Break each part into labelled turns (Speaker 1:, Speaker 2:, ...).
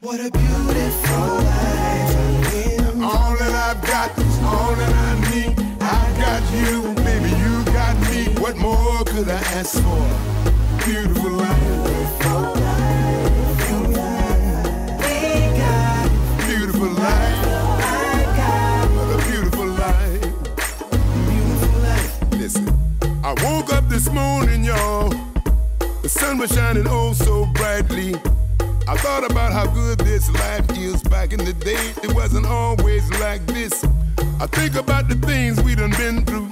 Speaker 1: What a beautiful life I'm in.
Speaker 2: All that I've got is all that I need. I got you, baby, you got me. What more could I ask for? Beautiful life.
Speaker 1: Beautiful life. We got
Speaker 2: Beautiful life.
Speaker 1: I got
Speaker 2: What a beautiful life.
Speaker 1: beautiful life.
Speaker 2: Listen, I woke up this morning, y'all. The sun was shining oh so brightly. I thought about how good this life is. Back in the day, it wasn't always like this. I think about the things we done been through.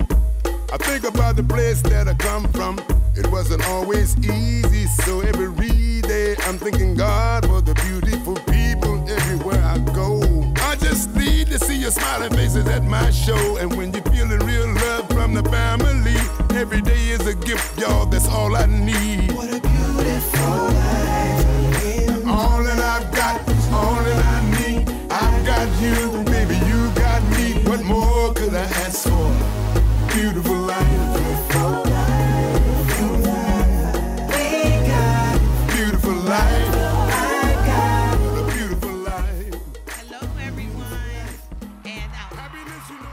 Speaker 2: I think about the place that I come from. It wasn't always easy, so every day I'm thanking God for the beautiful people everywhere I go. I just need to see your smiling faces at my show. And when you're feeling real love from the family, every day is a gift, y'all, that's all I need.
Speaker 1: What a beautiful life I'm in.
Speaker 2: All that I've got is all that I need. I've got you, baby, you got me. What more could I ask for? Beautiful life.
Speaker 1: Beautiful life. We got
Speaker 2: Beautiful life.
Speaker 1: I got
Speaker 2: What a beautiful life.
Speaker 3: Hello, everyone. And
Speaker 2: Happiness, you know.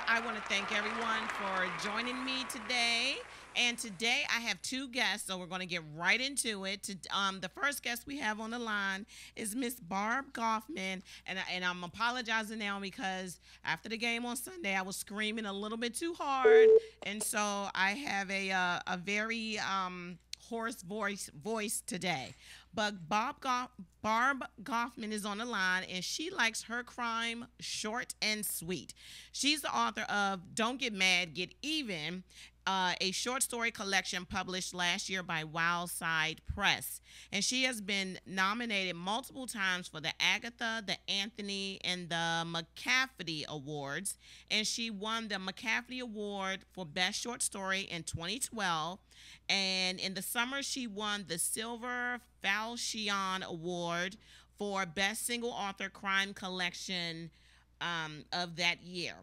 Speaker 3: I want to thank everyone for joining me today. And today I have two guests, so we're going to get right into it. The first guest we have on the line is Miss Barb Goffman, and I'm apologizing now because after the game on Sunday I was screaming a little bit too hard, and so I have a very hoarse voice today. But Barb Goffman is on the line, and she likes her crime short and sweet. She's the author of Don't Get Mad, Get Even, a short story collection published last year by Wildside Press. And she has been nominated multiple times for the Agatha, the Anthony, and the McCafferty Awards. And she won the McCafferty Award for Best Short Story in 2012. And in the summer, she won the Silver Falchion Award for Best Single Author Crime Collection of that year.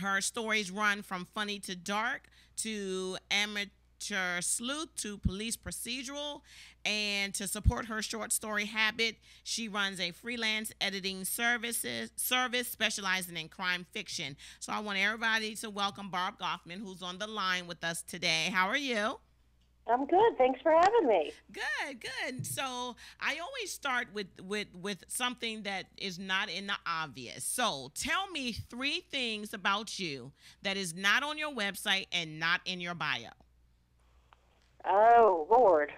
Speaker 3: Her stories run from funny to dark to amateur sleuth to police procedural. And to support her short story habit, she runs a freelance editing service specializing in crime fiction. So I want everybody to welcome Barb Goffman, who's on the line with us today. How are you?
Speaker 4: I'm good. Thanks for having me.
Speaker 3: Good. So I always start with something that is not in the obvious. So tell me 3 things about you that is not on your website and not in your bio.
Speaker 4: Oh, Lord.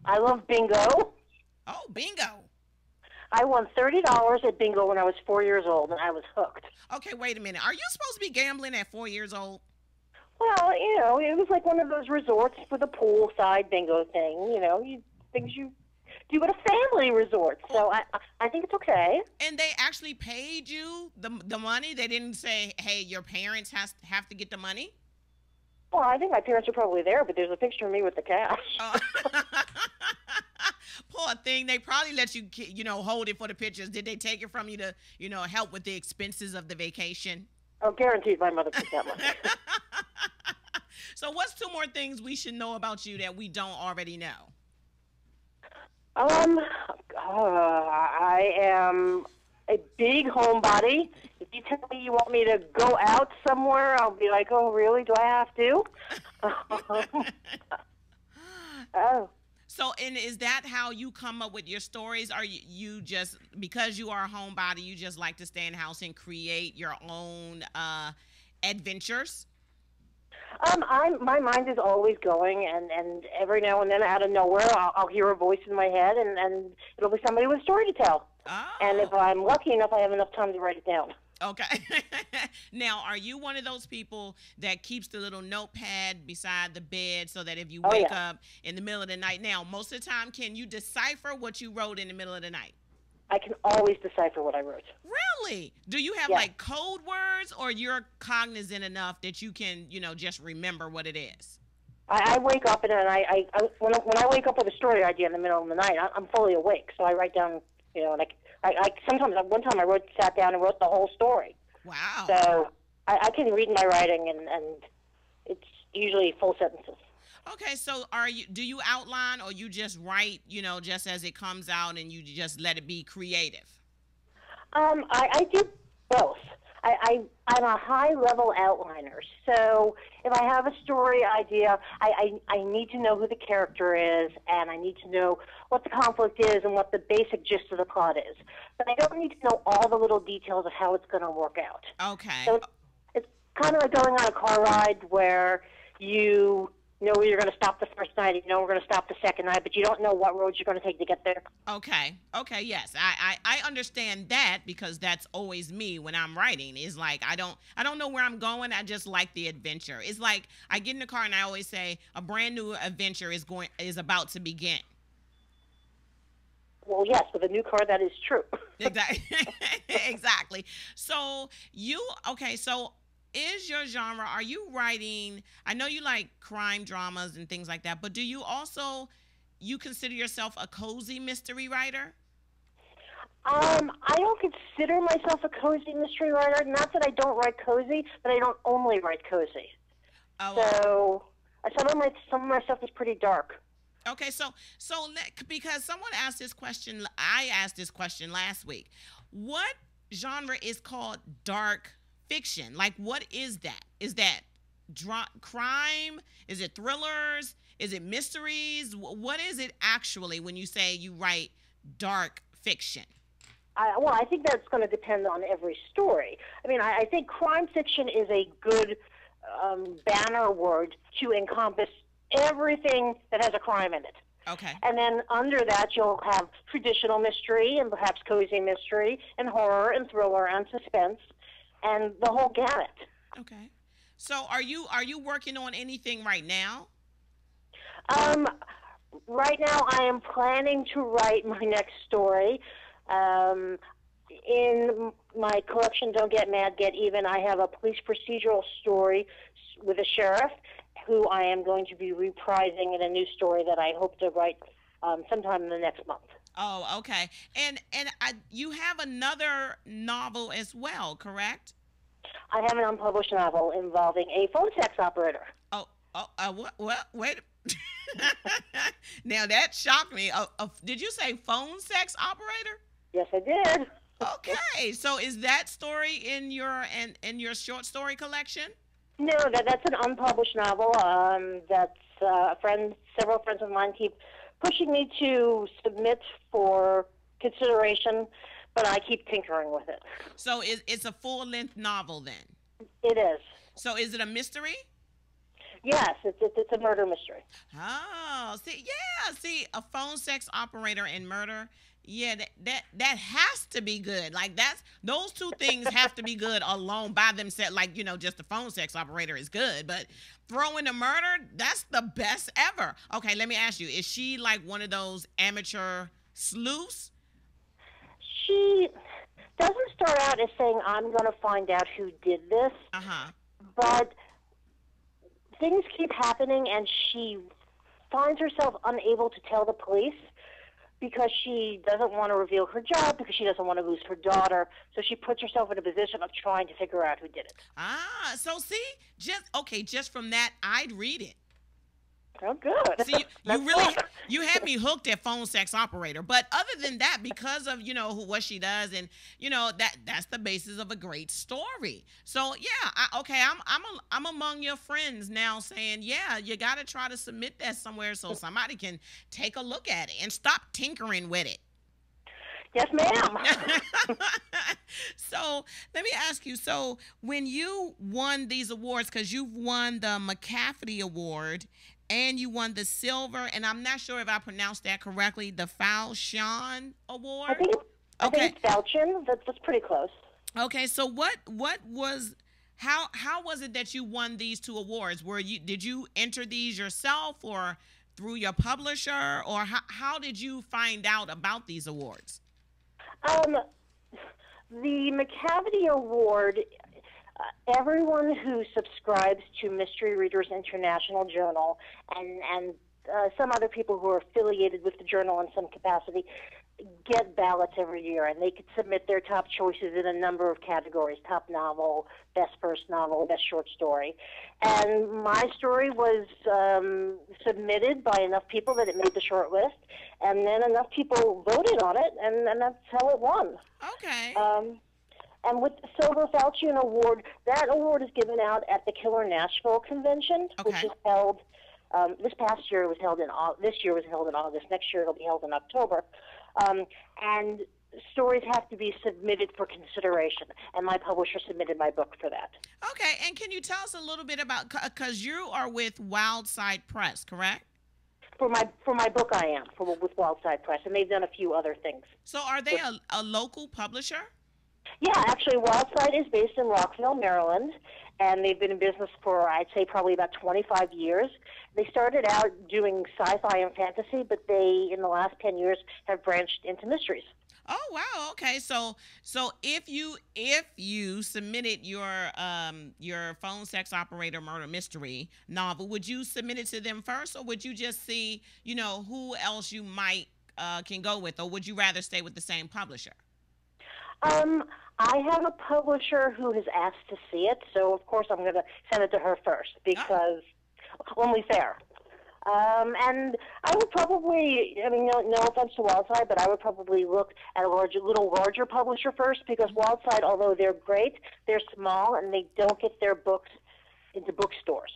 Speaker 4: I love bingo.
Speaker 3: Oh, bingo.
Speaker 4: I won $30 at bingo when I was 4 years old, and I was hooked.
Speaker 3: Okay, wait a minute. Are you supposed to be gambling at 4 years old?
Speaker 4: Well, it was like one of those resorts with a poolside bingo thing, things you do at a family resort. So I think it's okay.
Speaker 3: And they actually paid you the money? They didn't say, hey, your parents have to get the money?
Speaker 4: Well, I think my parents are probably there, but there's a picture of me with the cash.
Speaker 3: Poor thing. They probably let you, hold it for the pictures. Did they take it from you to, help with the expenses of the vacation?
Speaker 4: Oh, guaranteed my mother took that money.
Speaker 3: So what's 2 more things we should know about you that we don't already know?
Speaker 4: I am a big homebody. If you tell me you want me to go out somewhere, I'll be like, oh, really? Do I have to? Oh.
Speaker 3: So, and is that how you come up with your stories? Or you just, because you are a homebody, you just like to stay in the house and create your own adventures?
Speaker 4: My mind is always going, and every now and then, out of nowhere, I'll hear a voice in my head, and it'll be somebody with a story to tell.
Speaker 3: Oh.
Speaker 4: And if I'm lucky enough, I have enough time to write it down.
Speaker 3: Okay. Now, are you one of those people that keeps the little notepad beside the bed so that if you wake up in the middle of the night, now, most of the time, can you decipher what you wrote in the middle of the night?
Speaker 4: I can always decipher what I wrote.
Speaker 3: Really? Do you have like code words, or you're cognizant enough that you can, just remember what it is?
Speaker 4: I wake up and when I wake up with a story idea in the middle of the night, I'm fully awake. So I write down, and I sometimes, one time I sat down and wrote the whole story.
Speaker 3: Wow.
Speaker 4: So I can read my writing, and it's usually full sentences.
Speaker 3: Okay, so do you outline or you just write, just as it comes out and you just let it be creative?
Speaker 4: I do both. I'm a high-level outliner, so if I have a story idea, I need to know who the character is, and I need to know what the conflict is and what the basic gist of the plot is. But I don't need to know all the little details of how it's going to work out.
Speaker 3: Okay.
Speaker 4: So it's kind of like going on a car ride where you know where you're going to stop the first night, you know we're going to stop the second night, but you don't know what roads you're going to take to get there.
Speaker 3: Okay, yes. I understand that because that's always me when I'm writing. Is like I don't know where I'm going. I just like the adventure. It's like I get in the car and I always say a brand new adventure is about to begin.
Speaker 4: Well, yes, with a new car, that is true.
Speaker 3: Exactly. Exactly. So is your genre, are you writing, I know you like crime dramas and things like that, but do you also, you consider yourself a cozy mystery writer?
Speaker 4: I don't consider myself a cozy mystery writer. Not that I don't write cozy, but I don't only write cozy. So some of my stuff is pretty dark.
Speaker 3: Okay, so because someone asked this question, I asked this question last week. What genre is called dark fiction? Like, what is that? Is that crime? Is it thrillers? Is it mysteries? What is it actually when you say you write dark fiction?
Speaker 4: I think that's going to depend on every story. I mean, I think crime fiction is a good banner word to encompass everything that has a crime in it.
Speaker 3: Okay.
Speaker 4: And then under that, you'll have traditional mystery and perhaps cozy mystery and horror and thriller and suspense and the whole gamut.
Speaker 3: Okay. So are you working on anything right now?
Speaker 4: Right now, I am planning to write my next story. In my collection, Don't Get Mad, Get Even, I have a police procedural story with a sheriff who I am going to be reprising in a new story that I hope to write sometime in the next month.
Speaker 3: Oh, okay. And you have another novel as well, correct?
Speaker 4: I have an unpublished novel involving a phone sex operator.
Speaker 3: What? Wait. Now that shocked me. Did you say phone sex operator?
Speaker 4: Yes, I did.
Speaker 3: Okay, so is that story in your short story collection?
Speaker 4: No, that's an unpublished novel. That's several friends of mine keep pushing me to submit for consideration, but I keep tinkering with it.
Speaker 3: So it's a full-length novel then?
Speaker 4: It is.
Speaker 3: So is it a mystery?
Speaker 4: Yes, it's a murder mystery.
Speaker 3: Oh, see, a phone sex operator and murder. Yeah, that has to be good. Like those two things have to be good alone by themselves. Like, just a phone sex operator is good, but throw in a murder, that's the best ever. Okay, let me ask you, is she like one of those amateur sleuths?
Speaker 4: She doesn't start out as saying, I'm going to find out who did this.
Speaker 3: Uh-huh.
Speaker 4: But things keep happening, and she finds herself unable to tell the police because she doesn't want to reveal her job, because she doesn't want to lose her daughter. So she puts herself in a position of trying to figure out who did it.
Speaker 3: So see, just from that, I'd read it.
Speaker 4: Oh, good.
Speaker 3: See, you had me hooked at phone sex operator. But other than that, because of, what she does and, that's the basis of a great story. So, yeah, I'm among your friends now saying, yeah, you got to try to submit that somewhere so somebody can take a look at it and stop tinkering with it.
Speaker 4: Yes, ma'am.
Speaker 3: So let me ask you, so when you won these awards, because you've won the McCafferty Award, and you won the silver, and I'm not sure if I pronounced that correctly, the Falchion Award?
Speaker 4: I think it's Falchion. That's pretty close.
Speaker 3: Okay, so what was, how was it that you won these two awards? Did you enter these yourself or through your publisher, or how did you find out about these awards?
Speaker 4: The McCafferty Award, everyone who subscribes to Mystery Readers International Journal and some other people who are affiliated with the journal in some capacity, get ballots every year, and they could submit their top choices in a number of categories: top novel, best first novel, best short story. And my story was submitted by enough people that it made the short list, and then enough people voted on it, and that's how it won.
Speaker 3: Okay.
Speaker 4: And with the Silver Falchion Award, that award is given out at the Killer Nashville Convention, which is held. This past year was held in this year was held in August. Next year it'll be held in October. And stories have to be submitted for consideration, and my publisher submitted my book for that.
Speaker 3: Okay, and can you tell us a little bit about, because you are with Wildside Press, correct?
Speaker 4: For my book, I am with Wildside Press, and they've done a few other things.
Speaker 3: So are they a local publisher?
Speaker 4: Yeah, actually, Wildside is based in Rockville, Maryland, and they've been in business for, I'd say, probably about 25 years. They started out doing sci-fi and fantasy, but they, in the last 10 years, have branched into mysteries.
Speaker 3: Oh wow! Okay, so if you submitted your phone sex operator murder mystery novel, would you submit it to them first, or would you just see who else you might can go with, or would you rather stay with the same publisher?
Speaker 4: I have a publisher who has asked to see it, so of course I'm going to send it to her first because only fair. And I would probably, no offense to Wildside, but I would probably look at a little larger publisher first, because Wildside, although they're great, they're small and they don't get their books into bookstores.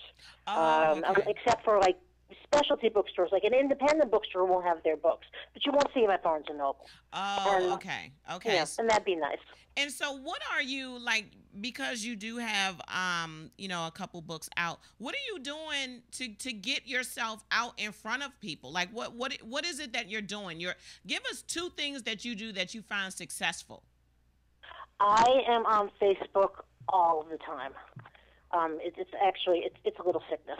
Speaker 4: Except for like specialty bookstores, like an independent bookstore will have their books, but you won't see them at Barnes and Noble.
Speaker 3: Okay.
Speaker 4: Yeah, and that'd be nice.
Speaker 3: And so what are you, like, because you do have, a couple books out, what are you doing to get yourself out in front of people? Like, what is it that you're doing? Give us two things that you do that you find successful.
Speaker 4: I am on Facebook all the time. It's actually a little sickness.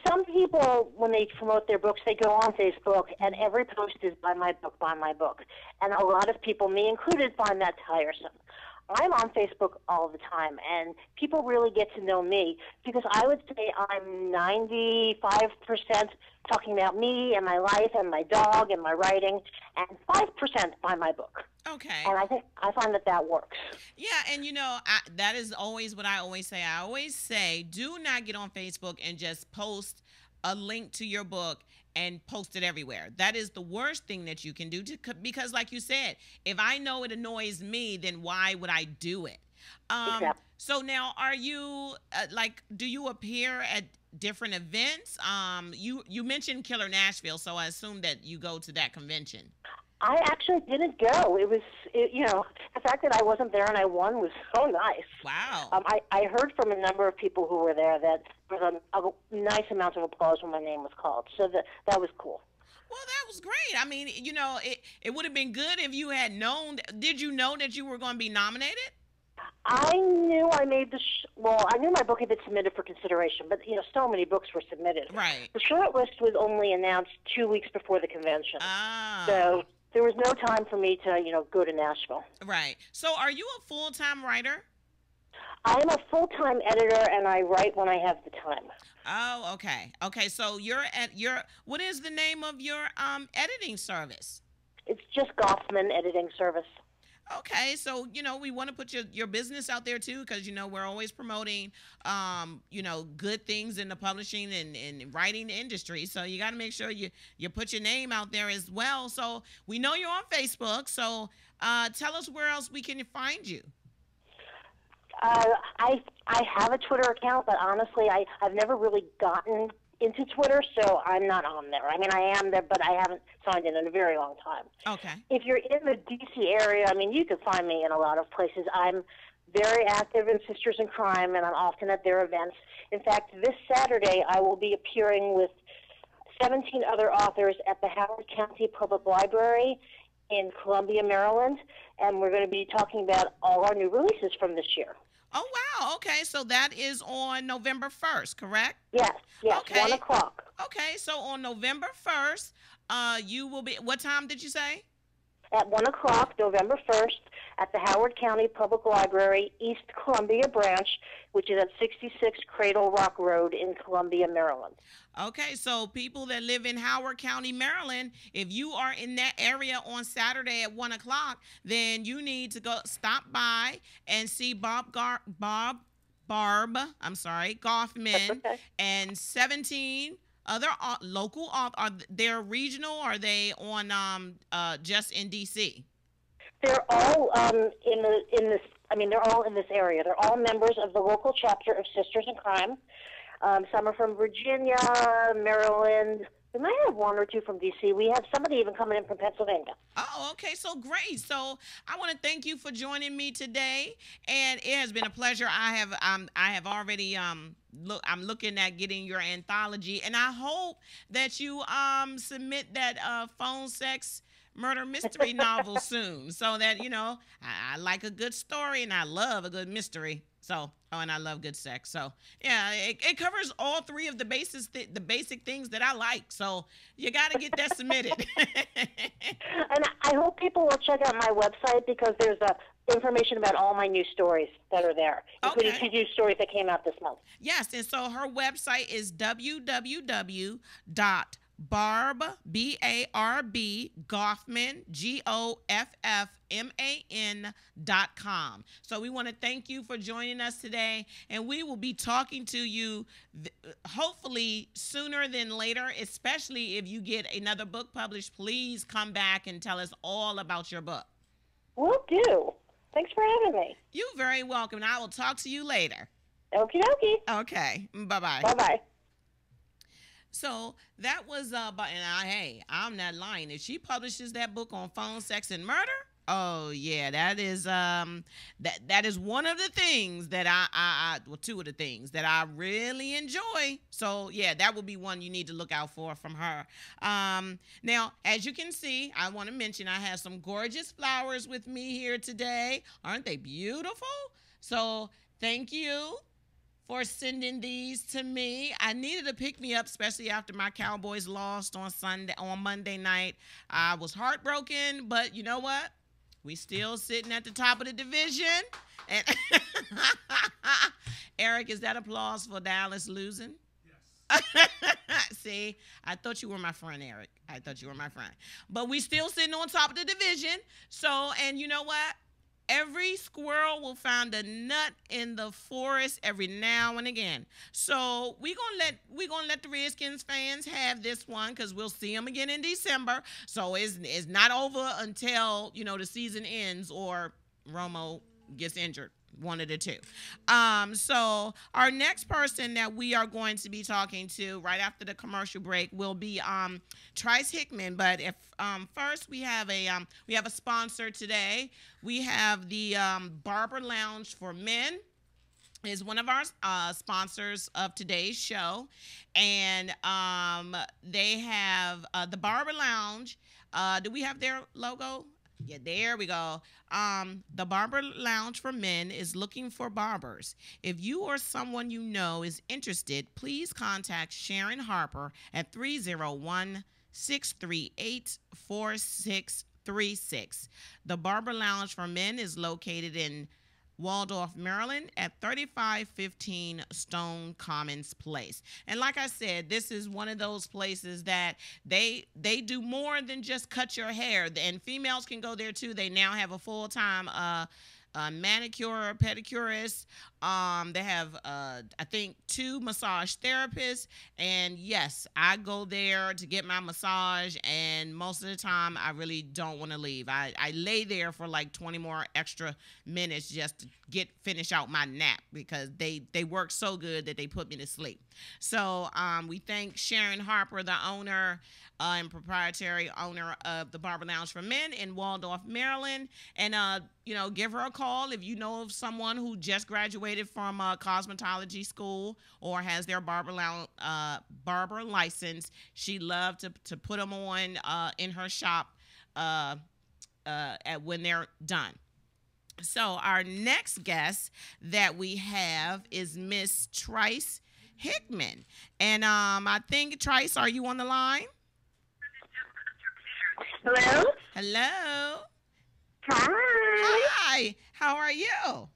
Speaker 4: Some people, when they promote their books, they go on Facebook, and every post is buy my book, buy my book. And a lot of people, me included, find that tiresome. I'm on Facebook all the time, and people really get to know me because I would say I'm 95% talking about me and my life and my dog and my writing, and 5% buy my book.
Speaker 3: Okay.
Speaker 4: And I find that works.
Speaker 3: Yeah, and that is always what I always say. I always say, do not get on Facebook and just post a link to your book and post it everywhere. That is the worst thing that you can do, because like you said, if I know it annoys me, then why would I do it?
Speaker 4: Exactly.
Speaker 3: So now, are you do you appear at different events? You mentioned Killer Nashville, so I assume that you go to that convention.
Speaker 4: I actually didn't go. The fact that I wasn't there and I won was so nice.
Speaker 3: Wow.
Speaker 4: I heard from a number of people who were there that there was a nice amount of applause when my name was called. So that was cool.
Speaker 3: Well, that was great. I mean, it would have been good if you had known. Did you know that you were going to be nominated?
Speaker 4: I knew I made I knew my book had been submitted for consideration, but so many books were submitted.
Speaker 3: Right.
Speaker 4: The short list was only announced 2 weeks before the convention. So there was no time for me to, go to Nashville.
Speaker 3: Right. So are you a full-time writer?
Speaker 4: I am a full-time editor, and I write when I have the time.
Speaker 3: Oh, okay. Okay, so what is the name of your editing service?
Speaker 4: It's just Goffman Editing Service.
Speaker 3: Okay, so, we want to put your business out there, too, because, we're always promoting, good things in the publishing and writing industry. So you got to make sure you put your name out there as well. So we know you're on Facebook. So tell us where else we can find you.
Speaker 4: I have a Twitter account, but honestly, I've never really gotten into Twitter, so I'm not on there. I mean, I am there, but I haven't signed in a very long time.
Speaker 3: Okay.
Speaker 4: If you're in the D.C. area, you can find me in a lot of places. I'm very active in Sisters in Crime, and I'm often at their events. In fact, this Saturday, I will be appearing with 17 other authors at the Howard County Public Library in Columbia, Maryland, and we're going to be talking about all our new releases from this year.
Speaker 3: Oh, wow. Okay, so that is on November 1st, correct?
Speaker 4: Yes,
Speaker 3: okay.
Speaker 4: 1 o'clock.
Speaker 3: Okay, so on November 1st, you will be, what time did you say?
Speaker 4: At 1 o'clock, November 1st, at the Howard County Public Library, East Columbia branch, which is at 66 Cradle Rock Road in Columbia, Maryland.
Speaker 3: Okay, so people that live in Howard County, Maryland, if you are in that area on Saturday at 1 o'clock, then you need to go stop by and see Barb, Goffman,
Speaker 4: Okay.
Speaker 3: and 17 other local are they regional, or are they on just in DC?
Speaker 4: They're all they're all in this area. They're all members of the local chapter of Sisters in Crime. Some are from Virginia, Maryland. We might have one or two from D.C. We have somebody even coming in from Pennsylvania.
Speaker 3: Oh, okay, so great. So I want to thank you for joining me today, and it has been a pleasure. I have already I'm looking at getting your anthology, and I hope that you submit that phone sex murder mystery novel soon, so that I like a good story and I love a good mystery. So, and I love good sex. So, yeah, it covers all three of the basic things that I like. So, you got to get that submitted.
Speaker 4: And I hope people will check out my website, because there's information about all my new stories that are there, including
Speaker 3: Okay.
Speaker 4: 2 new stories that came out this month.
Speaker 3: Yes, and so her website is www.barb, B-A-R-B, Goffman, Goffman.com. So we want to thank you for joining us today, and we will be talking to you hopefully sooner than later, especially if you get another book published. Please come back and tell us all about your book.
Speaker 4: Will do. Thanks for having me.
Speaker 3: You're very welcome, and I will talk to you later.
Speaker 4: Okie dokie.
Speaker 3: Okay, bye-bye.
Speaker 4: Bye-bye.
Speaker 3: So that was hey, I'm not lying. If she publishes that book on phone sex and murder, oh yeah, that is that is one of the things that two of the things that I really enjoy. So yeah, that would be one you need to look out for from her. Now, as you can see, I want to mention I have some gorgeous flowers with me here today. Aren't they beautiful? So thank you for sending these to me. I needed to pick me up, especially after my Cowboys lost on Monday night. I was heartbroken, but you know what? We still sitting at the top of the division. And Eric, is that applause for Dallas losing? Yes. See, I thought you were my friend, Eric. I thought you were my friend. But we still sitting on top of the division. So, and you know what? Every squirrel will find a nut in the forest every now and again. So we're gonna let the Redskins fans have this one, because we'll see them again in December. So it's not over until the season ends or Romo gets injured. One of the two. So our next person that we are going to be talking to right after the commercial break will be Trice Hickman. But if first we have a sponsor today. We have the Barber Lounge for Men is one of our sponsors of today's show, and they have the Barber Lounge. Do we have their logo? Yeah, there we go. The Barber Lounge for Men is looking for barbers. If you or someone you know is interested, please contact Sharon Harper at 301-638-4636. The Barber Lounge for Men is located in Waldorf, Maryland at 3515 Stone Commons Place. And like I said, this is one of those places that they do more than just cut your hair. And females can go there too. They now have a full-time manicure, pedicurist. They have, I think, 2 massage therapists. And yes, I go there to get my massage, and most of the time I really don't want to leave. I lay there for like 20 more extra minutes just to finish out my nap, because they work so good that they put me to sleep. So we thank Sharon Harper, the owner and proprietary owner of the Barber Lounge for Men in Waldorf, Maryland. And, give her a call if you know of someone who just graduated from cosmetology school or has their barber license. She'd love to put them on in her shop when they're done. So our next guest that we have is Miss Trice Hickman. And I think, Trice, are you on the line?
Speaker 4: Hello?
Speaker 3: Hello.
Speaker 5: Hi.
Speaker 3: Hi. How are you?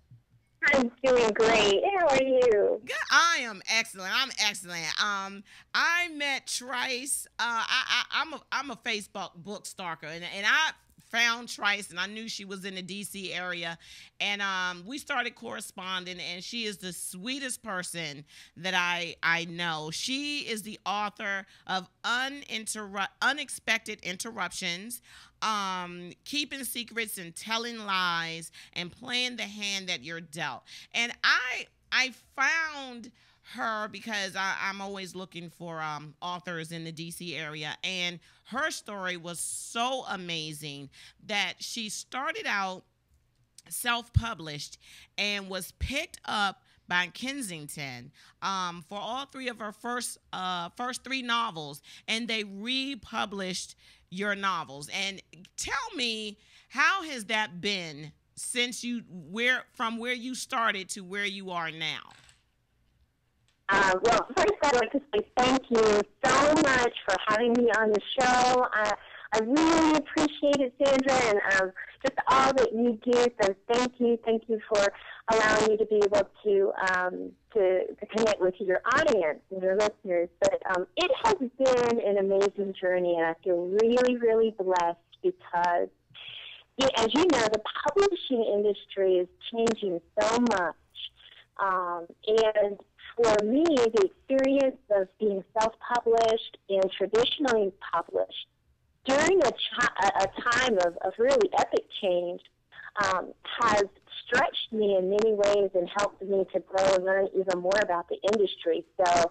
Speaker 5: I'm doing great. How are you?
Speaker 3: Good. I am excellent. I'm excellent. I met Trice. I'm a Facebook book stalker, and I found Trice, and I knew she was in the D.C. area, and we started corresponding. And she is the sweetest person that I know. She is the author of Unexpected Interruptions, Keeping Secrets and Telling Lies, and Playing the Hand That You're Dealt. And I found her because I'm always looking for authors in the DC area, and her story was so amazing that she started out self-published and was picked up by Kensington for all three of her first three novels, and they republished your novels. And tell me, how has that been since from where you started to where you are now?
Speaker 5: Well, first I'd like to say thank you so much for having me on the show. I really appreciate it, Sandra, and just all that you do. So thank you for allowing me to be able to connect with your audience and your listeners. But it has been an amazing journey, and I feel really, really blessed because, as you know, the publishing industry is changing so much. And for me, the experience of being self-published and traditionally published during a time of really epic change has stretched me in many ways and helped me to grow and learn even more about the industry. So,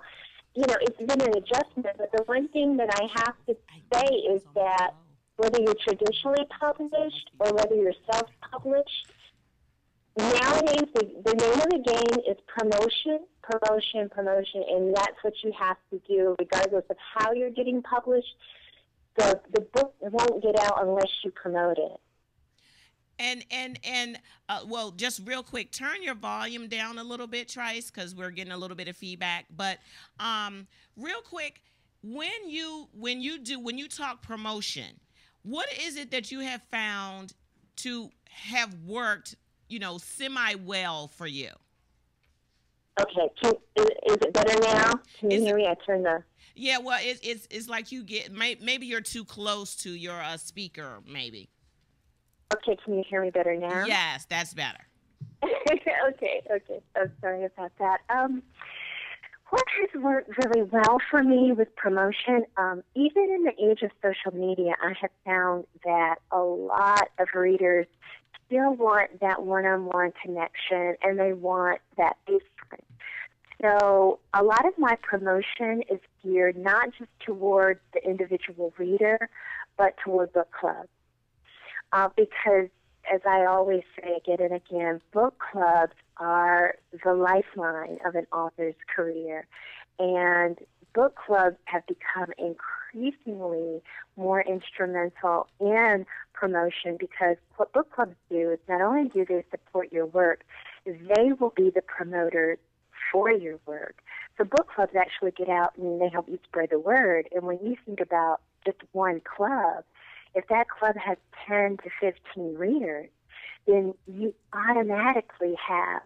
Speaker 5: it's been an adjustment, but the one thing that I have to say is that whether you're traditionally published or whether you're self-published, nowadays, the name of the game is promotion, and that's what you have to do, regardless of how you're getting published. The book won't get out unless you promote it.
Speaker 3: And well, just real quick, turn your volume down a little bit, Trice, because we're getting a little bit of feedback. But real quick, when you talk promotion, what is it that you have found to have worked, semi-well for you?
Speaker 5: Okay, is it better now? Can you hear me? I turned the...
Speaker 3: Yeah, well, it's like you get, maybe you're too close to your speaker, maybe.
Speaker 5: Okay, can you hear me better now?
Speaker 3: Yes, that's better.
Speaker 5: Okay. I'm sorry about that. What has worked really well for me with promotion, even in the age of social media, I have found that a lot of readers still want that one-on-one connection, and they want that face time. So a lot of my promotion is geared not just towards the individual reader, but toward book clubs. Because, as I always say again and again, book clubs are the lifeline of an author's career. And book clubs have become increasingly more instrumental in promotion, because what book clubs do is not only do they support your work, they will be the promoters for your work. So book clubs actually get out and they help you spread the word. And when you think about just one club, if that club has 10 to 15 readers, then you automatically have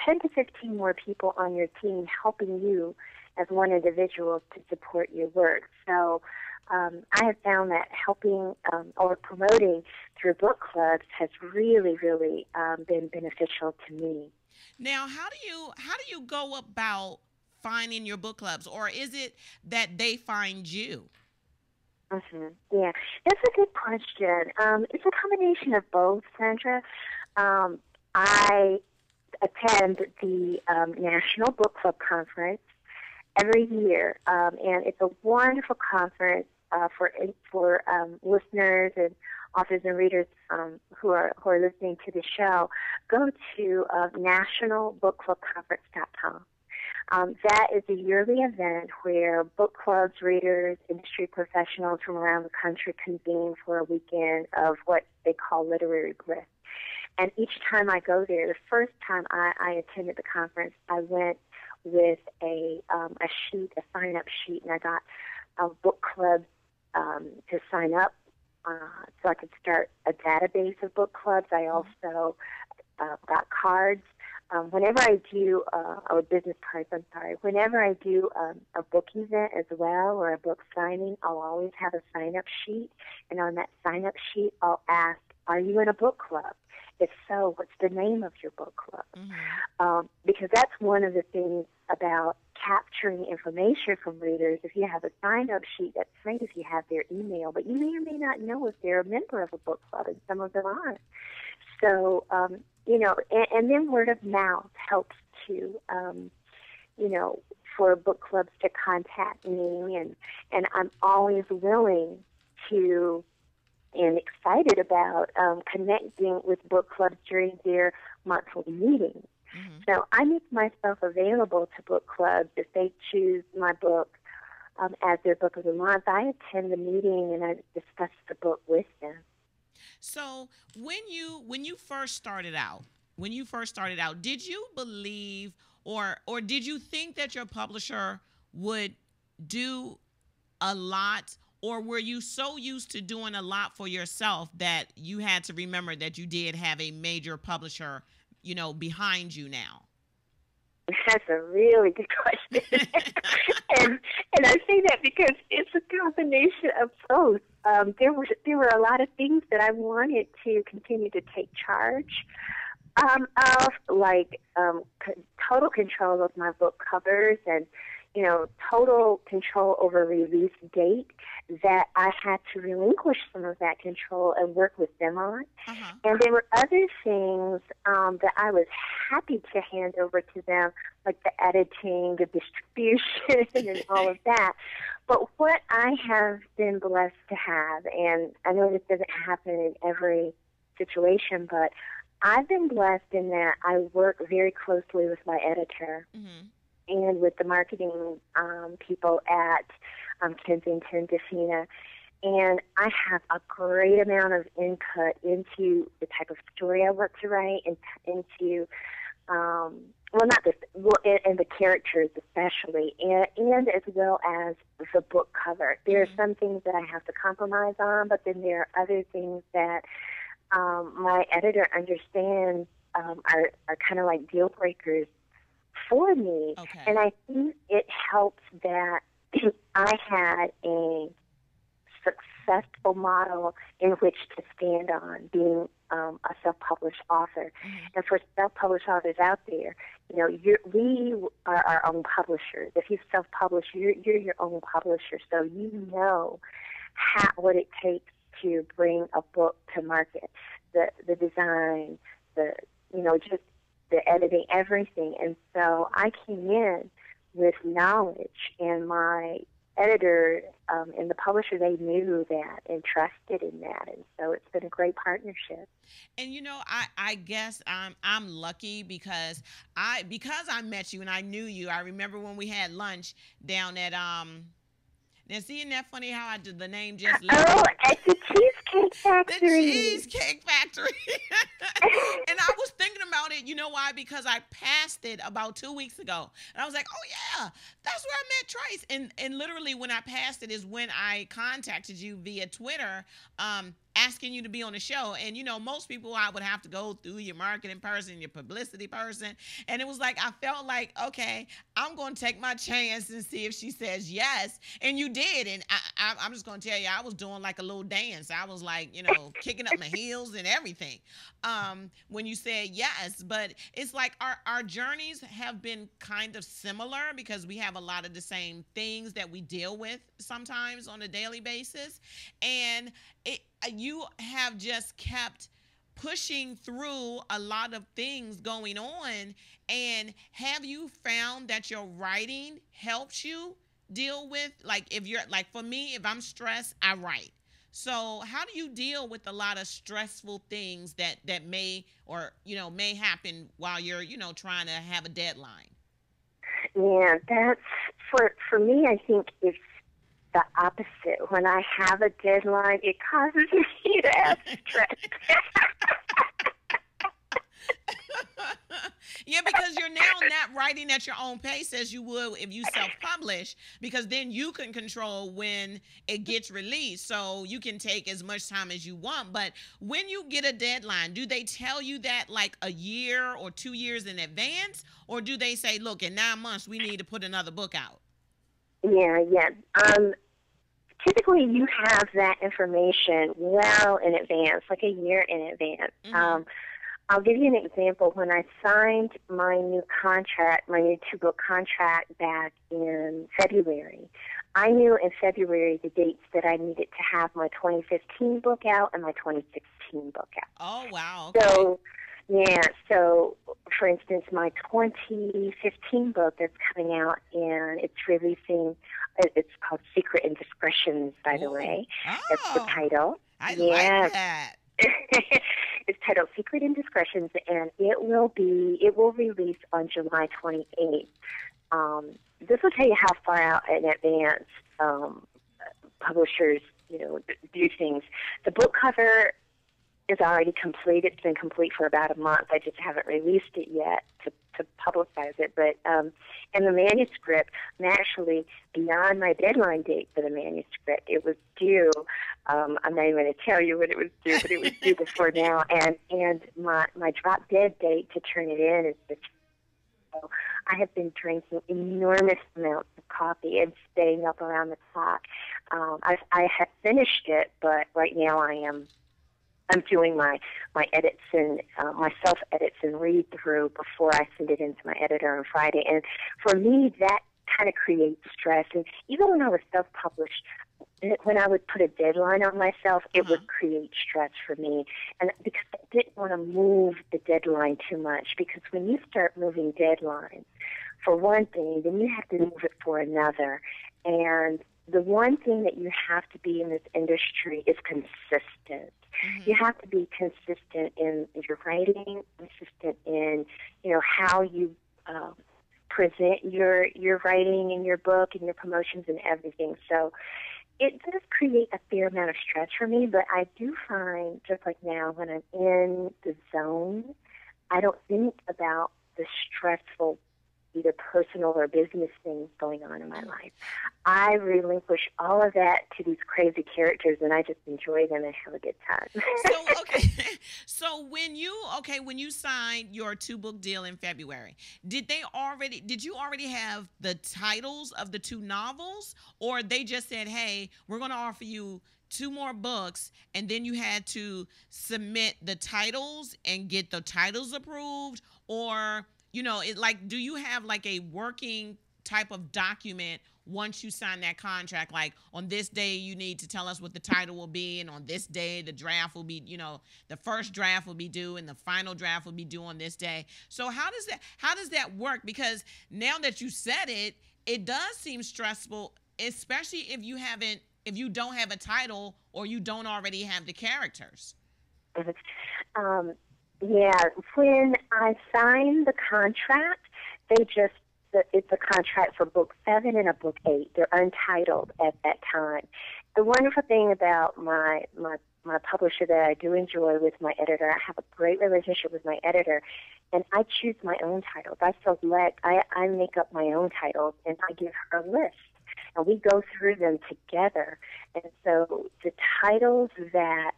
Speaker 5: 10 to 15 more people on your team helping you as one individual to support your work. So I have found that helping or promoting through book clubs has really, really been beneficial to me.
Speaker 3: Now, how do you go about finding your book clubs, or is it that they find you?
Speaker 5: Mm-hmm. Yeah, that's a good question. It's a combination of both, Sandra. I attend the National Book Club Conference every year, and it's a wonderful conference for listeners and authors and readers who are listening to the show. Go to nationalbookclubconference.com. That is a yearly event where book clubs, readers, industry professionals from around the country convene for a weekend of what they call literary bliss. And each time I go there, the first time I attended the conference, I went with a sign-up sheet, and I got book clubs to sign up so I could start a database of book clubs. I also got cards. Whenever I do, or business cards, I'm sorry, whenever I do a book event as well or a book signing, I'll always have a sign-up sheet. And on that sign-up sheet, I'll ask, are you in a book club? If so, what's the name of your book club? Mm-hmm. Because that's one of the things about capturing information from readers. If you have a sign-up sheet, that's great if you have their email, but you may or may not know if they're a member of a book club, and some of them aren't. So, and then word of mouth helps to, for book clubs to contact me, and I'm always willing to and excited about connecting with book clubs during their monthly meetings. Mm-hmm. So I make myself available to book clubs if they choose my book as their book of the month. I attend the meeting and I discuss the book with them.
Speaker 3: So when you first started out, did you believe or did you think that your publisher would do a lot? Or were you so used to doing a lot for yourself that you had to remember that you did have a major publisher, behind you now?
Speaker 5: That's a really good question. and I say that because it's a combination of both. There were a lot of things that I wanted to continue to take charge of, like total control of my book covers and total control over release date, that I had to relinquish some of that control and work with them on. Uh-huh. And there were other things that I was happy to hand over to them, like the editing, the distribution, and all of that. But what I have been blessed to have, and I know this doesn't happen in every situation, but I've been blessed in that I work very closely with my editor. Mm-hmm. And with the marketing people at Kensington, Defina. And I have a great amount of input into the type of story I work to write, and into, and the characters especially, and as well as the book cover. There are some things that I have to compromise on, but then there are other things that my editor understands are kind of like deal breakers for me. Okay. And I think it helps that I had a successful model in which to stand on, being a self-published author. Mm-hmm. And for self-published authors out there, we are our own publishers. If you self-publish, you're your own publisher, so you know what it takes to bring a book to market, the design, just the editing, everything. And so I came in with knowledge, and my editor and the publisher, they knew that and trusted in that. And so it's been a great partnership.
Speaker 3: And I guess I'm lucky because I met you and I knew you. I remember when we had lunch down at now, isn't that funny how I did the name just
Speaker 5: at the Cheesecake Factory.
Speaker 3: The Cheesecake Factory. And I was thinking about it, you know why? Because I passed it about 2 weeks ago. And I was like, oh, yeah, that's where I met Trice. And literally when I passed it is when I contacted you via Twitter, asking you to be on the show. And, most people I would have to go through your marketing person, your publicity person. And it was like, I felt like, okay, I'm going to take my chance and see if she says yes. And you did. And I'm just going to tell you, I was doing like a little dance. I was like, kicking up my heels and everything when you said yes. But it's like our journeys have been kind of similar because we have a lot of the same things that we deal with sometimes on a daily basis. And you have just kept pushing through a lot of things going on. And have you found that your writing helps you deal with, like, if you're like, for me, if I'm stressed, I write. So how do you deal with a lot of stressful things that may happen while you're, trying to have a deadline?
Speaker 5: Yeah, that's for me, I think it's the opposite. When I have a deadline, it causes me to have stress.
Speaker 3: Yeah, because you're now not writing at your own pace as you would if you self-publish, because then you can control when it gets released. So you can take as much time as you want. But when you get a deadline, do they tell you that like a year or 2 years in advance? Or do they say, look, in 9 months, we need to put another book out?
Speaker 5: Yeah. Typically, you have that information well in advance, like a year in advance.
Speaker 3: Mm-hmm.
Speaker 5: I'll give you an example. When I signed my new contract, my new 2-book contract back in February, I knew in February the dates that I needed to have my 2015 book out and my 2016 book out.
Speaker 3: Oh, wow. Okay.
Speaker 5: So for instance, my 2015 book that's coming out, and it's releasing, it's called Secret Indiscretions, by the way.
Speaker 3: Oh,
Speaker 5: That's the title.
Speaker 3: I like that.
Speaker 5: It's titled Secret Indiscretions, and it will release on July 28th. This will tell you how far out in advance publishers, do things. The book cover is already complete. It's been complete for about a month. I just haven't released it yet to publicize it. But and the manuscript, I'm actually beyond my deadline date for the manuscript. It was due. I'm not even going to tell you when it was due, but it was due before now. And my drop dead date to turn it in is this. So I have been drinking enormous amounts of coffee and staying up around the clock. I have finished it, but right now I'm doing my edits and my self edits and read through before I send it into my editor on Friday. And for me, that kind of creates stress. And even when I was self published, when I would put a deadline on myself, it would create stress for me. And because I didn't want to move the deadline too much, because when you start moving deadlines, for one thing, then you have to move it for another. And the one thing that you have to be in this industry is consistent. Mm-hmm. You have to be consistent in your writing, consistent in how you present your writing and your book and your promotions and everything. So it does create a fair amount of stress for me, but I do find, just like now, when I'm in the zone, I don't think about the stressful either personal or business things going on in my life. I relinquish all of that to these crazy characters, and I just enjoy them and have a good time.
Speaker 3: So when you signed your 2-book deal in February, did you already have the titles of the 2 novels, or they just said, hey, we're going to offer you 2 more books, and then you had to submit the titles and get the titles approved? Or do you have like a working type of document once you sign that contract? Like, on this day, you need to tell us what the title will be, and on this day, the draft will be, the first draft will be due, and the final draft will be due on this day. So how does that work? Because now that you said it, it does seem stressful, especially if you don't have a title or you don't already have the characters.
Speaker 5: Yeah, when I signed the contract, it's a contract for book 7 and a book 8. They're untitled at that time. The wonderful thing about my publisher that I do enjoy with my editor, I have a great relationship with my editor, and I choose my own titles. I make up my own titles, and I give her a list. And we go through them together. And so the titles that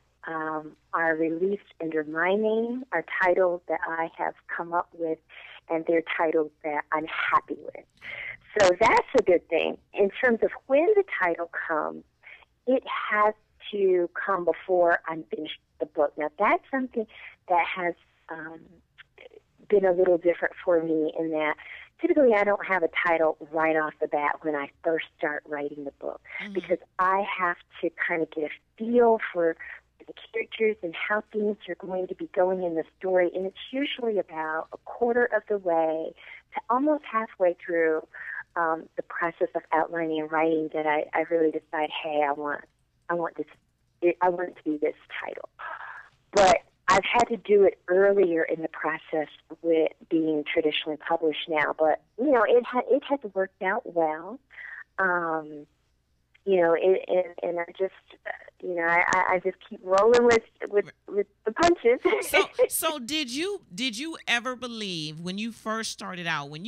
Speaker 5: are released under my name are titles that I have come up with, and they're titles that I'm happy with. So that's a good thing. In terms of when the title comes, it has to come before I'm finished the book. Now, that's something that has been a little different for me in that typically I don't have a title right off the bat when I first start writing the book, because I have to kind of get a feel for the characters and how things are going to be going in the story. And it's usually about a quarter of the way to almost halfway through the process of outlining and writing that I really decide, hey, I want it to be this title. But I've had to do it earlier in the process with being traditionally published now. But, it has worked out well. And I just, I just keep rolling with the punches.
Speaker 3: So did you ever believe when you first started out, and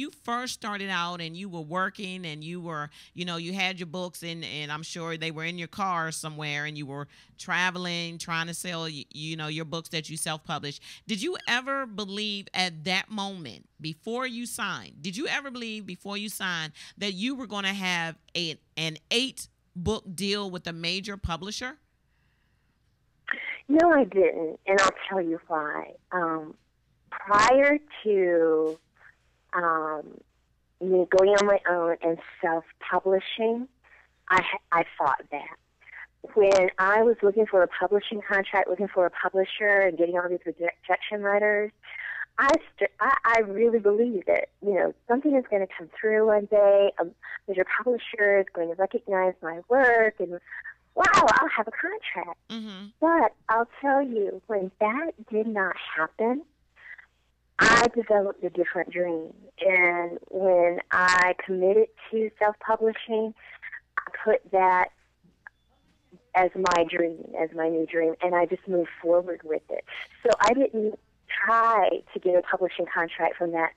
Speaker 3: you were working and you were, you had your books and I'm sure they were in your car somewhere and you were traveling, trying to sell, your books that you self-published. Did you ever believe at that moment before you signed, that you were going to have an 8-book deal with a major publisher?
Speaker 5: No, I didn't, and I'll tell you why. Prior to me going on my own and self-publishing, I thought that. When I was looking for a publishing contract, looking for a publisher, and getting all these rejection letters, I really believed that, something is going to come through one day. A major publisher is going to recognize my work, and wow, I'll have a contract.
Speaker 3: Mm-hmm.
Speaker 5: But I'll tell you, when that did not happen, I developed a different dream. And when I committed to self-publishing, I put that as my dream, as my new dream, and I just moved forward with it. So I didn't try to get a publishing contract from that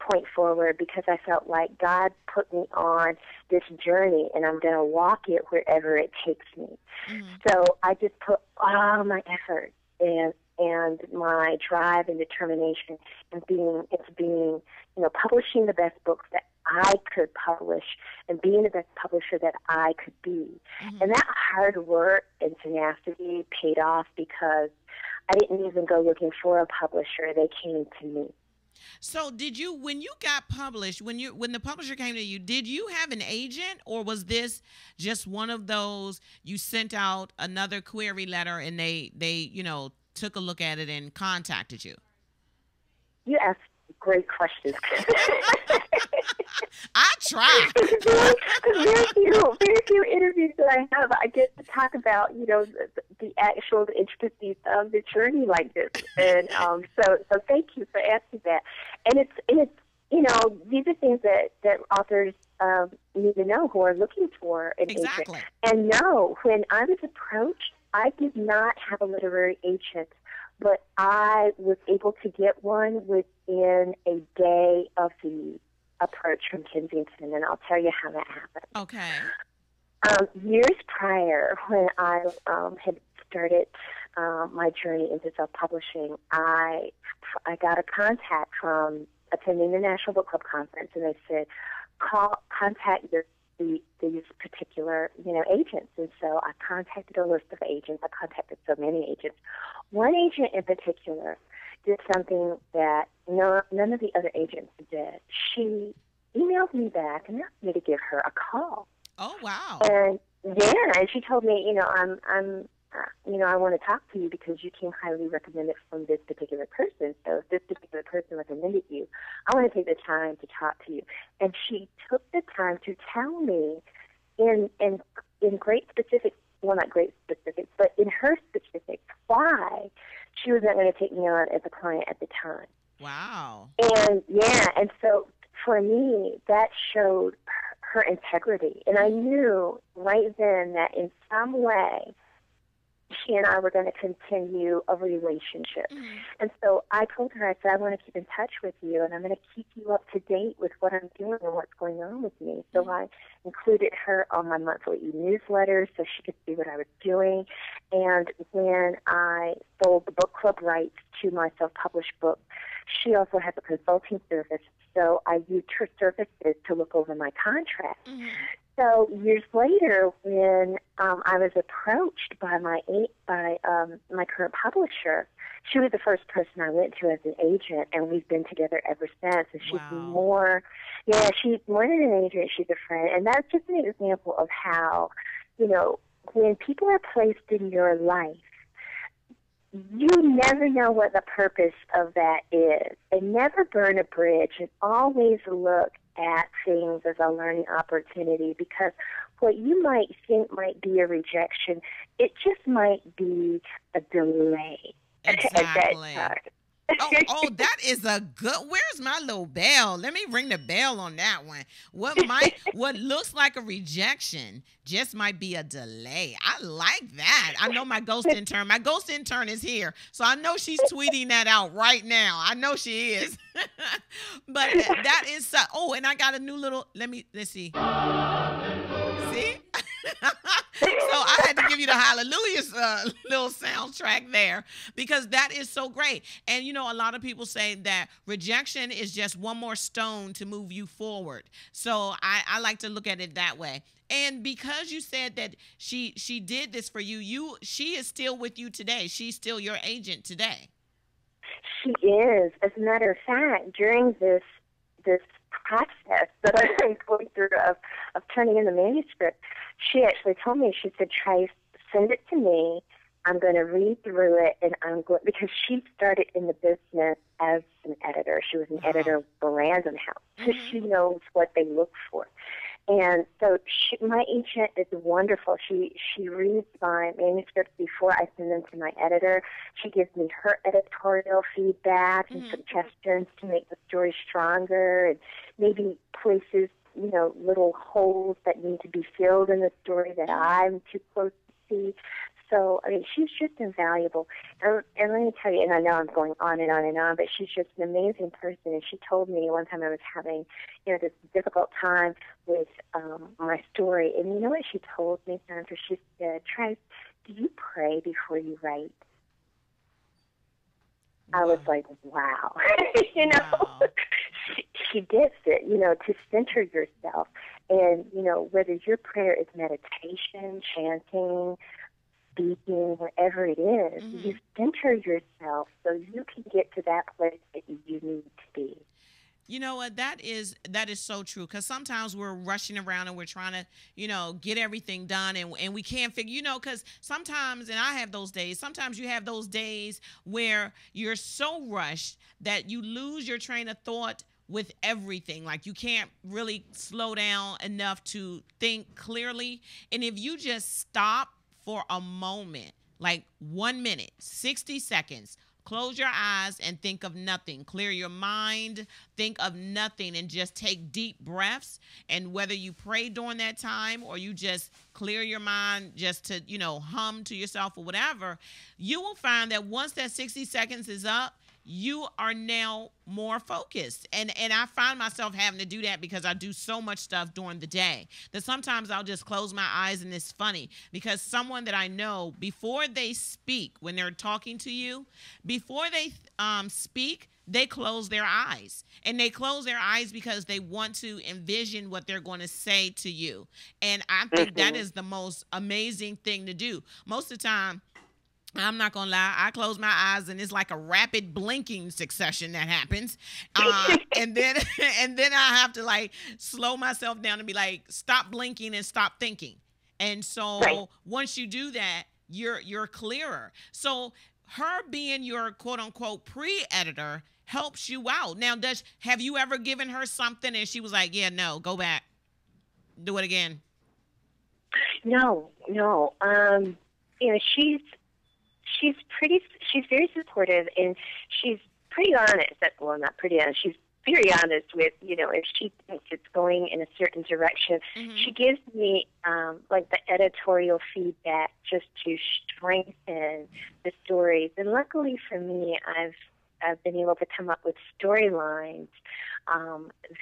Speaker 5: point forward because I felt like God put me on this journey and I'm going to walk it wherever it takes me.
Speaker 3: Mm-hmm.
Speaker 5: So I just put all my effort and my drive and determination in being, publishing the best books that I could publish and being the best publisher that I could be.
Speaker 3: Mm-hmm.
Speaker 5: And that hard work and tenacity paid off because I didn't even go looking for a publisher. They came to me.
Speaker 3: So did you, when you got published, when the publisher came to you, did you have an agent, or was this just one of those, you sent out another query letter and they took a look at it and contacted you?
Speaker 5: You asked great questions.
Speaker 3: I try.
Speaker 5: Very few interviews that I have, I get to talk about, the actual intricacies of the journey like this. And so thank you for asking that. And it's these are things that authors need to know who are looking for an agent. And no, when I was approached, I did not have a literary agent, but I was able to get one within a day of the approach from Kensington, and I'll tell you how that happened.
Speaker 3: Okay.
Speaker 5: Years prior, when I had started my journey into self-publishing, I got a contact from attending the National Book Club Conference, and they said, contact these particular, agents. And so I contacted a list of agents. I contacted so many agents. One agent in particular did something that none of the other agents did. She emailed me back and asked me to give her a call.
Speaker 3: Oh, wow.
Speaker 5: And she told me, I want to talk to you because you came highly recommended from this particular person. So if this particular person recommended you, I want to take the time to talk to you. And she took the time to tell me in great specifics, well, not great specifics, but in her specifics, why she was not going to take me on as a client at the time.
Speaker 3: Wow.
Speaker 5: And so for me, that showed her integrity. And I knew right then that in some way, she and I were going to continue a relationship. Mm-hmm. And so I told her, I said, I want to keep in touch with you, and I'm going to keep you up to date with what I'm doing and what's going on with me. So I included her on my monthly e-newsletter so she could see what I was doing. And when I sold the book club rights to my self-published book, she also has a consulting service. So I used her services to look over my contract. Mm-hmm. So years later, when I was approached by my current publisher, she was the first person I went to as an agent, and we've been together ever since. And she's more than an agent. She's a friend, and that's just an example of how, when people are placed in your life, you never know what the purpose of that is. And never burn a bridge, and always look at things as a learning opportunity, because what you might think might be a rejection, it just might be a delay
Speaker 3: exactly.
Speaker 5: at that time.
Speaker 3: That is a good. Where's my little bell? Let me ring the bell on that one. What looks like a rejection just might be a delay. I like that. I know my ghost intern. My ghost intern is here, so I know she's tweeting that out right now. I know she is. But that is so. Oh, and I got a new little. Let's see. See? So I had to give you the hallelujah little soundtrack there, because that is so great. And you know, a lot of people say that rejection is just one more stone to move you forward. So I like to look at it that way. And because you said that she did this for you, she is still with you today. She's still your agent today.
Speaker 5: She is. As a matter of fact, during this process that I'm going through of turning in the manuscript, she actually told me, she said, Trice, send it to me. I'm going to read through it, and I'm going, because she started in the business as an editor. She was an editor of the Random House, so she knows what they look for. And so my agent is wonderful. She reads my manuscripts before I send them to my editor. She gives me her editorial feedback and suggestions to make the story stronger, and maybe places, you know, little holes that need to be filled in the story that I'm too close to see. So, I mean, she's just invaluable. And let me tell you, and I know I'm going on and on and on, but she's just an amazing person. And she told me one time I was having, you know, this difficult time with my story. And you know what she told me, Sandra? She said, Trice, do you pray before you write? I was like, wow. You know,
Speaker 3: Wow.
Speaker 5: she gets it, you know, to center yourself. And, you know, whether your prayer is meditation, chanting, speaking, whatever it is, you center yourself so you can get to that place that you need to be.
Speaker 3: You know what? That is so true, because sometimes we're rushing around and we're trying to, you know, get everything done, and we can't figure, you know, because sometimes, and I have those days, sometimes you have those days where you're so rushed that you lose your train of thought with everything. Like, you can't really slow down enough to think clearly. And if you just stop for a moment, like 1 minute, 60 seconds, close your eyes and think of nothing. Clear your mind, think of nothing, and just take deep breaths. And whether you pray during that time or you just clear your mind just to, you know, hum to yourself or whatever, you will find that once that 60 seconds is up, you are now more focused. And I find myself having to do that because I do so much stuff during the day that sometimes I'll just close my eyes. And it's funny because someone that I know, before they speak, when they're talking to you, before they speak, they close their eyes. And they close their eyes because they want to envision what they're going to say to you. And I think that is the most amazing thing to do. Most of the time, I'm not gonna lie, I close my eyes and it's like a rapid blinking succession that happens, and then I have to like slow myself down and be like, stop blinking and stop thinking. And so once you do that, you're clearer. So her being your quote unquote pre-editor helps you out. Now, have you ever given her something and she was like, yeah, no, go back, do it again?
Speaker 5: No. You know, she's very supportive, and she's pretty honest. Well, not pretty honest. She's very honest with, you know, if she thinks it's going in a certain direction. She gives me like the editorial feedback just to strengthen the stories. And luckily for me, I've been able to come up with storylines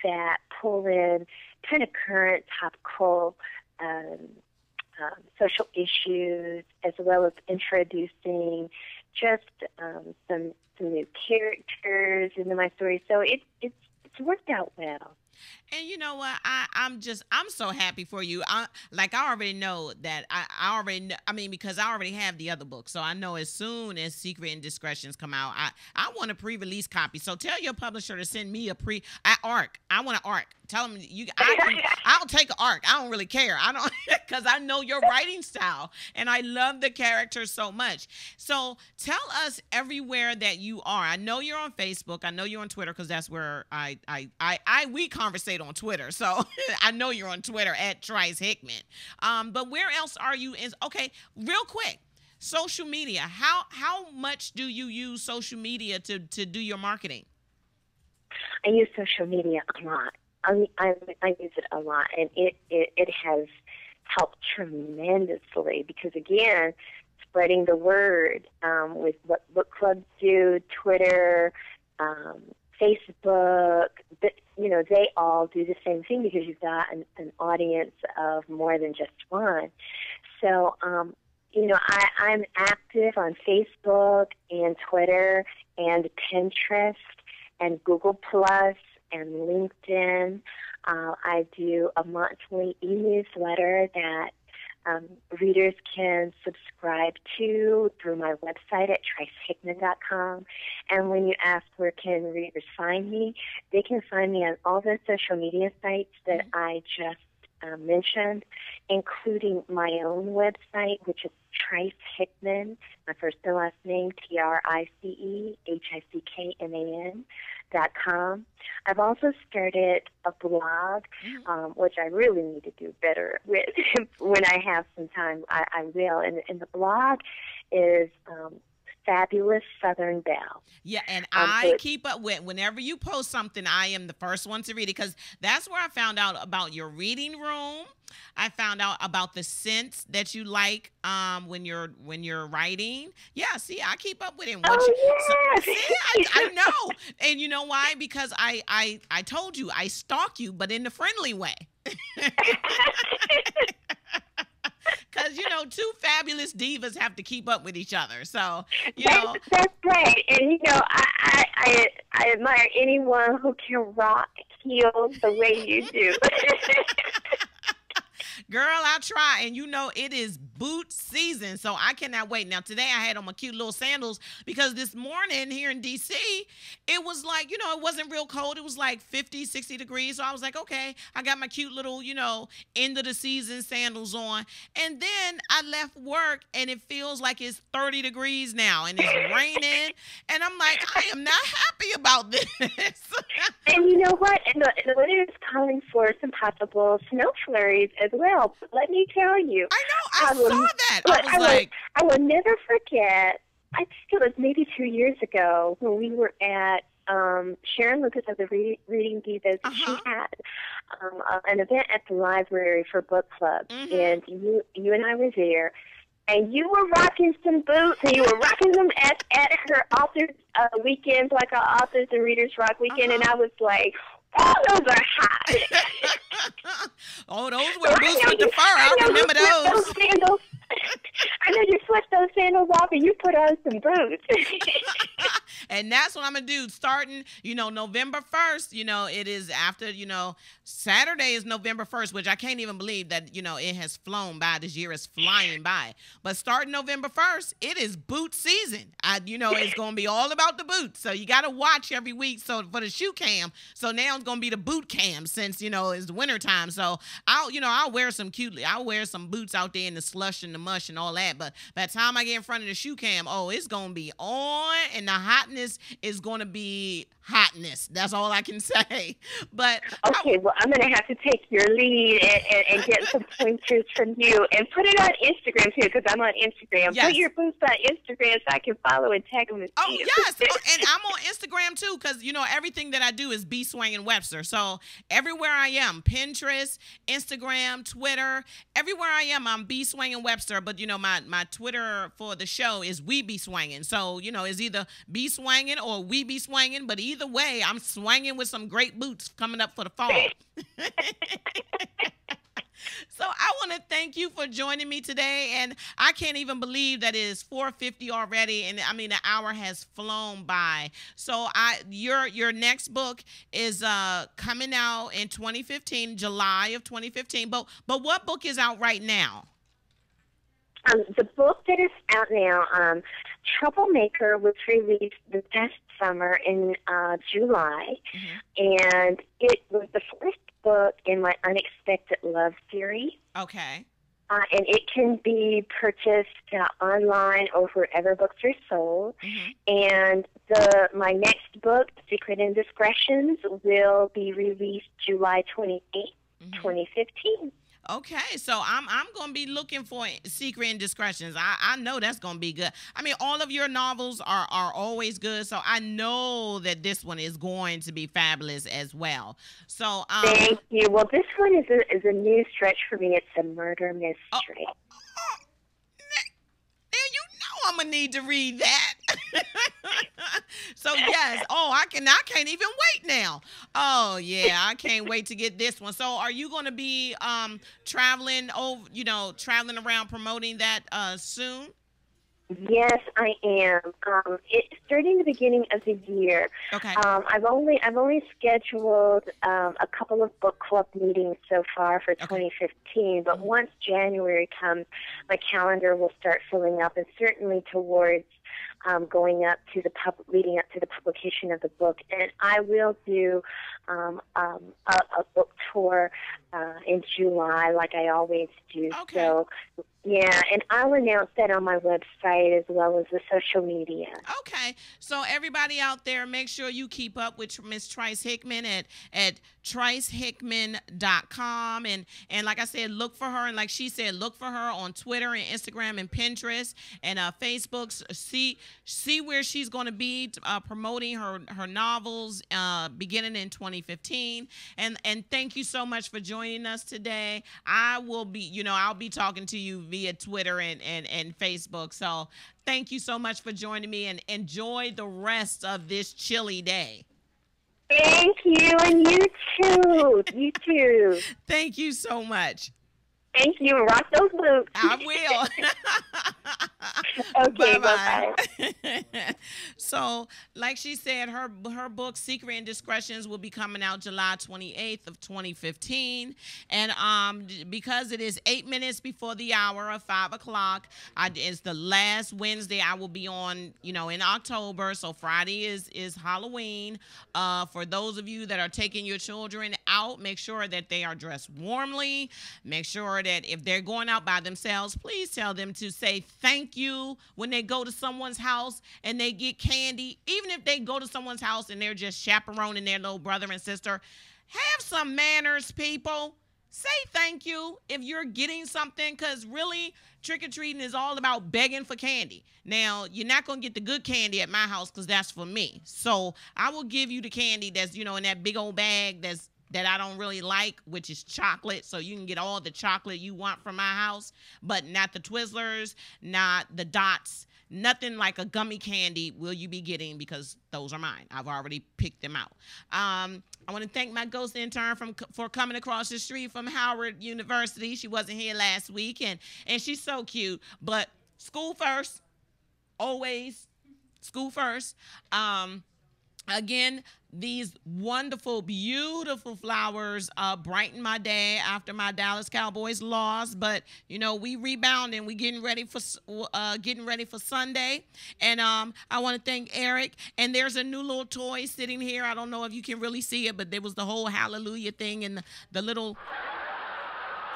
Speaker 5: that pull in kind of current, topical social issues, as well as introducing just some new characters into my story. So it's worked out well.
Speaker 3: And you know what? I'm so happy for you. I already know that because I already have the other book. So I know as soon as Secret Indiscretions come out, I want a pre-release copy. So tell your publisher to send me ARC. I want an ARC. Tell them I'll take an ARC. I don't really care. I don't, because I know your writing style and I love the characters so much. So tell us everywhere that you are. I know you're on Facebook. I know you're on Twitter, because that's where we conversate on Twitter. So I know you're on Twitter at Trice Hickman. But where else are you? Okay, real quick. social media. How much do you use social media to do your marketing?
Speaker 5: I use social media a lot. I use it a lot, and it has helped tremendously because, again, spreading the word with what book clubs do, Twitter, Facebook, they all do the same thing because you've got an audience of more than just one. So, I'm active on Facebook and Twitter and Pinterest and Google Plus and LinkedIn. I do a monthly e-newsletter that readers can subscribe to through my website at tricehickman.com. And when you ask where can readers find me, they can find me on all the social media sites that I just mentioned, including my own website, which is Trice Hickman, my first and last name, TriceHickman.com. I've also started a blog, which I really need to do better with. When I have some time, I will. And the blog is Fabulous Southern Belle.
Speaker 3: Yeah, and I keep up with, whenever you post something, I am the first one to read it, because that's where I found out about your reading room. I found out about the scents that you like when you're writing. Yeah, see, I keep up with it. I know. And you know why? Because I told you, I stalk you, but in the friendly way. Because, two fabulous divas have to keep up with each other. So,
Speaker 5: That's right. And, I admire anyone who can rock heels the way you do.
Speaker 3: Girl, I try, and it is boot season, so I cannot wait. Now, today I had on my cute little sandals because this morning here in D.C., it was like, it wasn't real cold. It was like 50, 60 degrees, so I was like, okay, I got my cute little, end of the season sandals on, and then I left work, and it feels like it's 30 degrees now, and it's raining, and I'm like, I am not happy about this.
Speaker 5: And you know what? And the weather is calling for some possible snow flurries as well. But let me tell you.
Speaker 3: I know. I saw that.
Speaker 5: I will never forget. I think it was maybe 2 years ago when we were at Sharon Lucas of the Reading Divas. She had an event at the library for book club, and you and I were there. And you were rocking some boots, and you were rocking them at her authors weekends, like our authors and readers rock weekend, and I was like, oh, those are hot.
Speaker 3: Oh, those were boots with the fur. I remember those.
Speaker 5: Sandals. I know you flipped those sandals off and you put on some boots.
Speaker 3: And that's what I'm going to do. Starting, November 1st, it is after, Saturday is November 1st, which I can't even believe that, it has flown by. This year is flying by. But starting November 1st, it is boot season. It's going to be all about the boots. So you got to watch every week for the shoe cam. So now it's going to be the boot cam since, it's the winter time. So I'll wear some boots out there in the slush and the mush and all that. But by the time I get in front of the shoe cam, it's going to be on, and the hotness is going to be hotness. That's all I can say. But
Speaker 5: okay, well, I'm going to have to take your lead and get some pointers from you and put it on Instagram too, because I'm on Instagram.
Speaker 3: Yes.
Speaker 5: Put your boots on Instagram so I can follow and tag them and see you.
Speaker 3: Yes. And I'm on Instagram too, because everything that I do is B Swangin Webster. So everywhere I am, Pinterest, Instagram, Twitter, everywhere I am, I'm B Swangin Webster. But my Twitter for the show is We Be Swangin. So it's either Be Swangin or We Be Swangin. But either way, I'm swanging with some great boots coming up for the fall. So I want to thank you for joining me today, and I can't even believe that it is 4:50 already, and the hour has flown by. So your next book is coming out in 2015, July of 2015. But what book is out right now?
Speaker 5: The book that is out now, Troublemaker, was released this past summer in July, and it was the first book in my Unexpected Love series.
Speaker 3: Okay.
Speaker 5: And it can be purchased online or wherever books are sold. And my next book, Secret Indiscretions, will be released July 28th, 2015.
Speaker 3: Okay, so I'm gonna be looking for Secret Indiscretions. I know that's gonna be good. I mean, all of your novels are always good, so I know that this one is going to be fabulous as well. So
Speaker 5: Thank you. Well, this one is a new stretch for me. It's a murder mystery.
Speaker 3: Now you know I'm gonna need to read that. So yes, I can't even wait now. Oh yeah, I can't wait to get this one. So are you gonna be traveling traveling around promoting that soon?
Speaker 5: Yes, I am. It's starting the beginning of the year.
Speaker 3: Okay.
Speaker 5: I've only scheduled a couple of book club meetings so far for 2015. But once January comes, my calendar will start filling up, and certainly towards going up to leading up to the publication of the book. And I will do a book tour in July, like I always do.
Speaker 3: Okay.
Speaker 5: So. Yeah, and I'll announce that on my website as well as the social media.
Speaker 3: Okay, so everybody out there, make sure you keep up with Miss Trice Hickman at tricehickman.com. And like I said, look for her. And like she said, look for her on Twitter and Instagram and Pinterest and Facebook. See where she's going to be promoting her novels beginning in 2015. And thank you so much for joining us today. I'll be talking to you via Twitter and Facebook. So thank you so much for joining me, and enjoy the rest of this chilly day.
Speaker 5: Thank you, and you too. You too.
Speaker 3: Thank you so much.
Speaker 5: Thank you. Rock those boots.
Speaker 3: I will.
Speaker 5: Okay, bye-bye.
Speaker 3: So, like she said, her book, Secret Indiscretions, will be coming out July 28th of 2015. And because it is 8 minutes before the hour of 5 o'clock, it's the last Wednesday I will be on, in October. So Friday is Halloween. For those of you that are taking your children out, make sure that they are dressed warmly. Make sure that if they're going out by themselves, please tell them to say thank you when they go to someone's house and they get candy. Even if they go to someone's house and they're just chaperoning their little brother and sister, have some manners, people. Say thank you if you're getting something, because really, trick-or-treating is all about begging for candy. Now, you're not going to get the good candy at my house because that's for me. So I will give you the candy that's, in that big old bag that I don't really like, which is chocolate. So you can get all the chocolate you want from my house, but not the Twizzlers, not the Dots, nothing like a gummy candy will you be getting, because those are mine. I've already picked them out. I want to thank my ghost intern for coming across the street from Howard University. She wasn't here last week, and she's so cute. But school first, always school first. Again, these wonderful, beautiful flowers brighten my day after my Dallas Cowboys lost. But we rebounding. We getting ready for Sunday. And I want to thank Eric. And there's a new little toy sitting here. I don't know if you can really see it, but there was the whole hallelujah thing and the little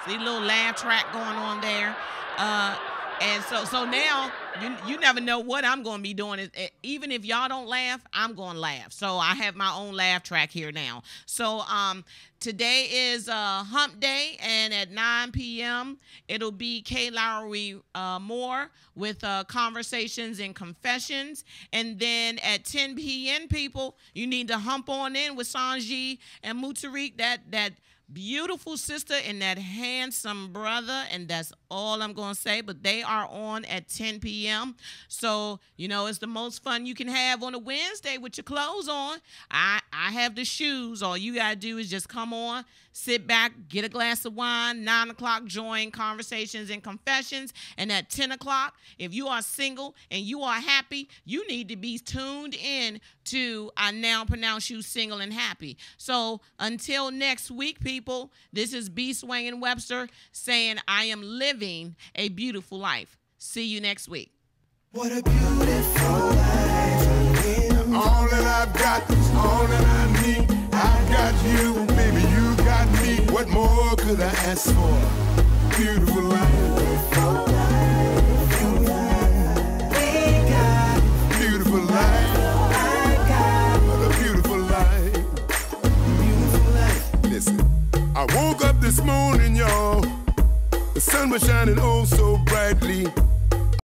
Speaker 3: laugh track going on there. And so now you never know what I'm going to be doing. Even if y'all don't laugh, I'm going to laugh. So I have my own laugh track here now. So today is Hump Day, and at 9 p.m. it'll be Kay Lowry Moore with Conversations and Confessions. And then at 10 p.m., people, you need to hump on in with Sanji and Mutariq, that beautiful sister and that handsome brother, and that's all I'm going to say. But they are on at 10 p.m. So, it's the most fun you can have on a Wednesday with your clothes on. I have the shoes. All you got to do is just come on, sit back, get a glass of wine. 9 o'clock, join Conversations and Confessions. And at 10 o'clock, if you are single and you are happy, you need to be tuned in to I Now Pronounce You Single and Happy. So until next week, people, this is B. Swangin Webster saying I am living a beautiful life. See you next week.
Speaker 1: What a beautiful life.
Speaker 2: All that I've got is all that I need. I got you, baby, you got me. What more could I ask for? Beautiful life.
Speaker 1: Beautiful life. We got
Speaker 2: Beautiful life.
Speaker 1: I got
Speaker 2: What a beautiful life.
Speaker 1: beautiful life.
Speaker 2: Listen, I woke up this morning, y'all. The sun was shining oh so brightly.